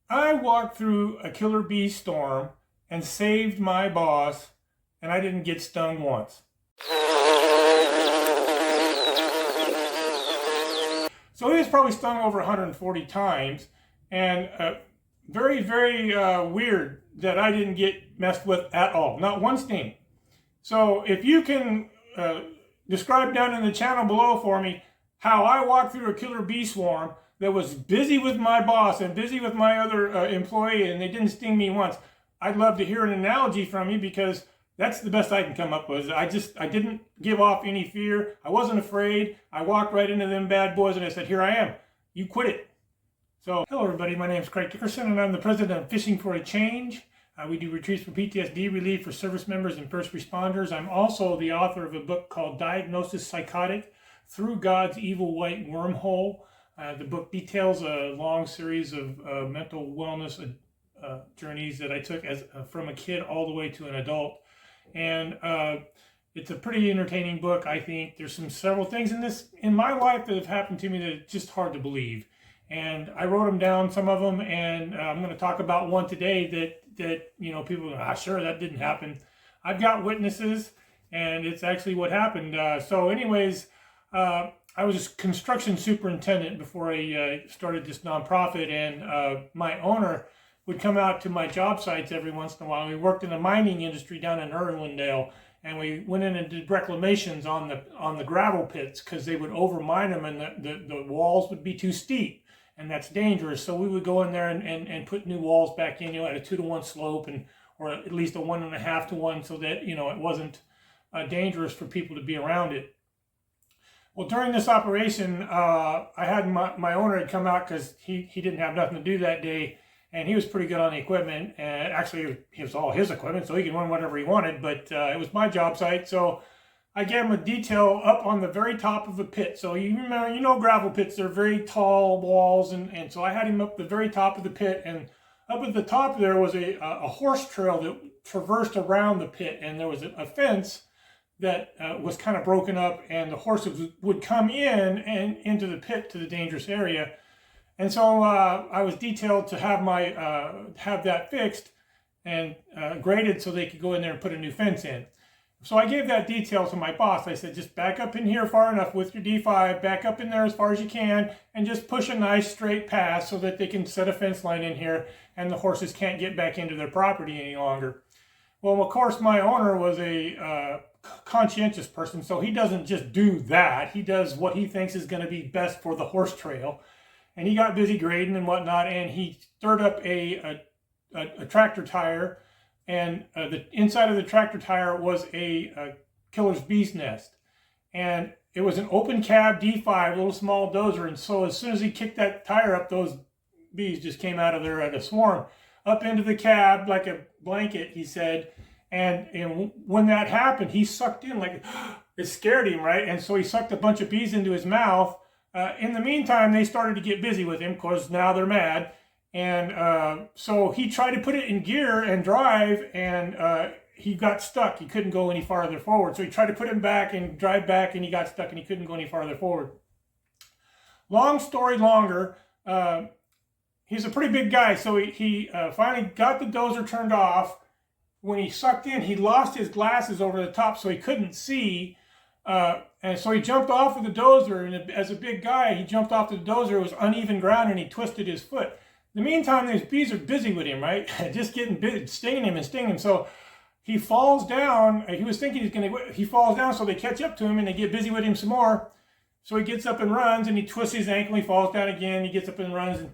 I walked through a killer bee storm and saved my boss, and I didn't get stung once. So he was probably stung over 140 times, and very, very weird that I didn't get messed with at all. Not one sting. So if you can describe down in the channel below for me how I walked through a killer bee swarm that was busy with my boss and busy with my other employee, and they didn't sting me once, I'd love to hear an analogy from you, because that's the best I can come up with. I didn't give off any fear. I wasn't afraid. I walked right into them bad boys and I said, here I am. You quit it. So, hello everybody, my name is Craig Dickerson and I'm the president of Fishing for a Change. We do retreats for PTSD relief for service members and first responders. I'm also the author of a book called Diagnosis Psychotic, Through God's Evil White Wormhole. The book details a long series of mental wellness journeys that I took from a kid all the way to an adult. And it's a pretty entertaining book, I think. There's several things in my life that have happened to me that are just hard to believe. And I wrote them down, some of them, and I'm going to talk about one today that people go, sure, that didn't happen. I've got witnesses, and it's actually what happened. So anyways, I was a construction superintendent before I started this nonprofit, and my owner would come out to my job sites every once in a while. We worked in the mining industry down in Irwindale, and we went in and did reclamations on the gravel pits because they would overmine them, and the walls would be too steep, and that's dangerous. So we would go in there and put new walls back in, at a 2-to-1 slope, or at least a 1.5-to-1, so that it wasn't dangerous for people to be around it. Well, during this operation, I had my owner had come out because he didn't have nothing to do that day. And he was pretty good on the equipment, and actually it was all his equipment, so he could run whatever he wanted, but it was my job site, so I gave him a detail up on the very top of the pit. So you remember, gravel pits, they're very tall walls, and so I had him up the very top of the pit, and up at the top there was a horse trail that traversed around the pit, and there was a fence that was kind of broken up, and the horses would come in and into the pit to the dangerous area. And so I was detailed to have have that fixed and graded so they could go in there and put a new fence in. So I gave that detail to my boss. I said, just back up in here far enough with your D5, back up in there as far as you can, and just push a nice straight path so that they can set a fence line in here and the horses can't get back into their property any longer. Well, of course, my owner was a conscientious person, so he doesn't just do that. He does what he thinks is going to be best for the horse trail. And he got busy grading and whatnot, and he stirred up a tractor tire, and the inside of the tractor tire was a killer's bee's nest. And it was an open cab D5, little small dozer, and so as soon as he kicked that tire up, those bees just came out of there at a swarm, up into the cab like a blanket, he said. And when that happened, he sucked in, like, it scared him, right? And so he sucked a bunch of bees into his mouth. In the meantime, they started to get busy with him because now they're mad. And so he tried to put it in gear and drive, and he got stuck. He couldn't go any farther forward. So he tried to put him back and drive back, and he got stuck, and he couldn't go any farther forward. Long story longer, he's a pretty big guy. So he finally got the dozer turned off. When he sucked in, he lost his glasses over the top, so he couldn't see. And so he jumped off of the dozer, and as a big guy, he jumped off the dozer. It was uneven ground, and he twisted his foot. In the meantime, these bees are busy with him, right? Just getting busy, stinging him. So he falls down. He was thinking he falls down, so they catch up to him, and they get busy with him some more. So he gets up and runs, and he twists his ankle. He falls down again. He gets up and runs.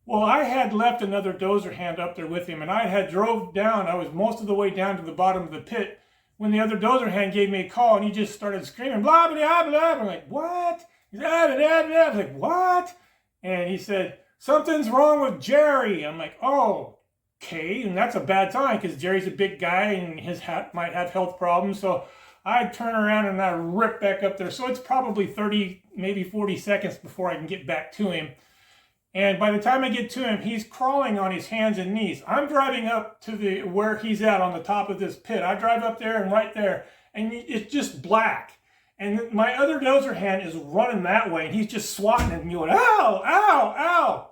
Well, I had left another dozer hand up there with him, and I had drove down. I was most of the way down to the bottom of the pit when the other dozer hand gave me a call, and he just started screaming, blah, blah, blah, blah. I'm like, what? He's blah, blah, blah, blah. I was like, what? And he said, something's wrong with Jerry. I'm like, oh, okay. And that's a bad sign because Jerry's a big guy and his hat might have health problems. So I turn around and I rip back up there. So it's probably 30, maybe 40 seconds before I can get back to him. And by the time I get to him, he's crawling on his hands and knees. I'm driving up to where he's at on the top of this pit. I drive up there and right there, and it's just black. And my other dozer hand is running that way, and he's just swatting at me, going, ow, ow, ow.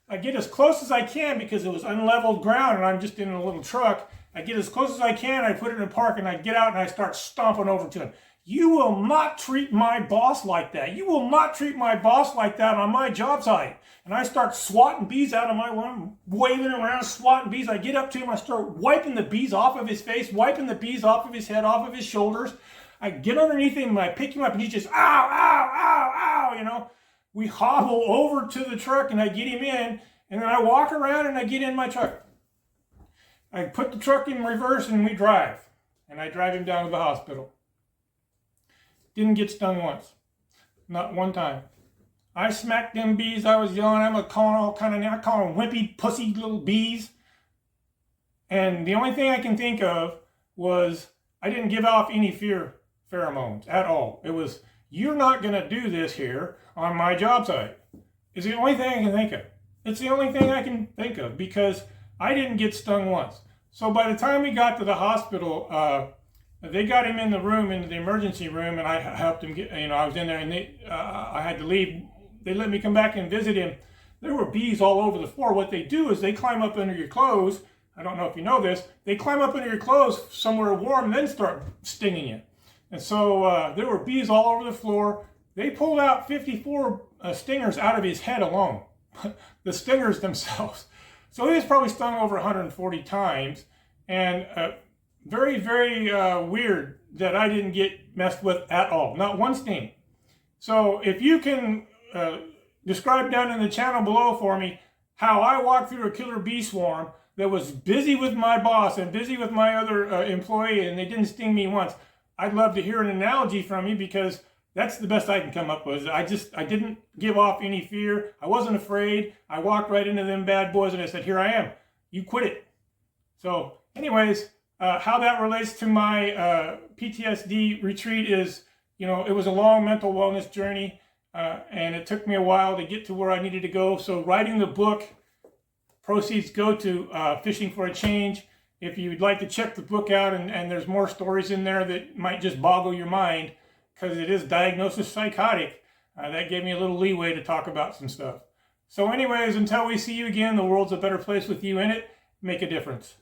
I get as close as I can because it was unleveled ground and I'm just in a little truck. I get as close as I can, I put it in park, and I get out and I start stomping over to him. You will not treat my boss like that. You will not treat my boss like that on my job site. And I start swatting bees out of my one, waving around, swatting bees. I get up to him, I start wiping the bees off of his face, wiping the bees off of his head, off of his shoulders. I get underneath him and I pick him up and he's just, ow, ow, ow, ow, you know. We hobble over to the truck and I get him in, and then I walk around and I get in my truck. I put the truck in reverse and we drive. And I drive him down to the hospital. Didn't get stung once. Not one time. I smacked them bees. I was yelling. I'm calling all kind of, I call them wimpy, pussy little bees. And the only thing I can think of was I didn't give off any fear pheromones at all. It was, you're not going to do this here on my job site. It's the only thing I can think of. It's the only thing I can think of because I didn't get stung once. So by the time we got to the hospital, they got him in the room, into the emergency room, and I helped him get, I was in there, and I had to leave. They let me come back and visit him. There were bees all over the floor. What they do is they climb up under your clothes. I don't know if you know this. They climb up under your clothes somewhere warm and then start stinging you. And so there were bees all over the floor. They pulled out 54 stingers out of his head alone. The stingers themselves. So he was probably stung over 140 times, and very, very weird that I didn't get messed with at all. Not one sting. So if you can describe down in the channel below for me how I walked through a killer bee swarm that was busy with my boss and busy with my other employee, and they didn't sting me once, I'd love to hear an analogy from you, because that's the best I can come up with. I didn't give off any fear. I wasn't afraid. I walked right into them bad boys and I said, here I am. You quit it. So anyways, how that relates to my PTSD retreat is, it was a long mental wellness journey, and it took me a while to get to where I needed to go. So writing the book, proceeds go to Fishing for a Change. If you'd like to check the book out, and there's more stories in there that might just boggle your mind, because it is diagnosis psychotic, that gave me a little leeway to talk about some stuff. So anyways, until we see you again, the world's a better place with you in it. Make a difference.